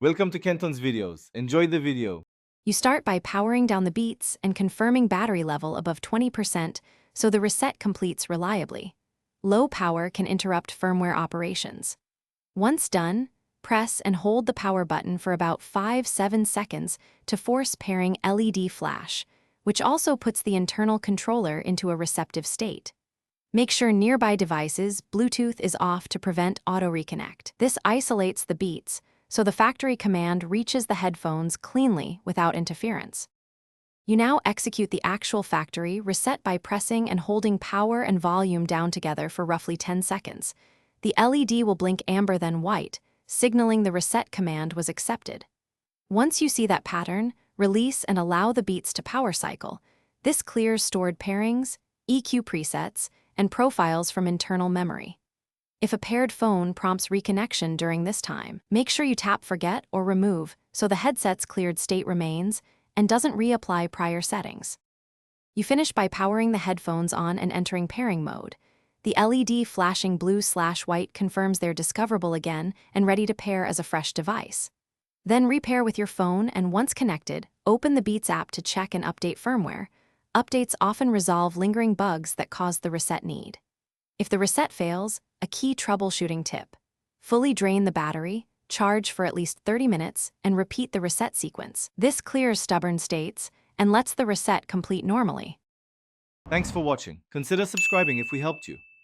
Welcome to Kenton's videos. Enjoy the video. You start by powering down the Beats and confirming battery level above 20% so the reset completes reliably. Low power can interrupt firmware operations. Once done, press and hold the power button for about 5-7 seconds to force pairing LED flash, which also puts the internal controller into a receptive state. Make sure nearby devices' Bluetooth is off to prevent auto-reconnect. This isolates the Beats, so the factory command reaches the headphones cleanly without interference. You now execute the actual factory reset by pressing and holding power and volume down together for roughly 10 seconds. The LED will blink amber then white, signaling the reset command was accepted. Once you see that pattern, release and allow the Beats to power cycle. This clears stored pairings, EQ presets, and profiles from internal memory. If a paired phone prompts reconnection during this time, make sure you tap Forget or Remove so the headset's cleared state remains and doesn't reapply prior settings. You finish by powering the headphones on and entering pairing mode. The LED flashing blue/white confirms they're discoverable again and ready to pair as a fresh device. Then repair with your phone and once connected, open the Beats app to check and update firmware. Updates often resolve lingering bugs that cause the reset need. If the reset fails, a key troubleshooting tip: fully drain the battery, charge for at least 30 minutes, and repeat the reset sequence. This clears stubborn states and lets the reset complete normally. Thanks for watching. Consider subscribing if we helped you.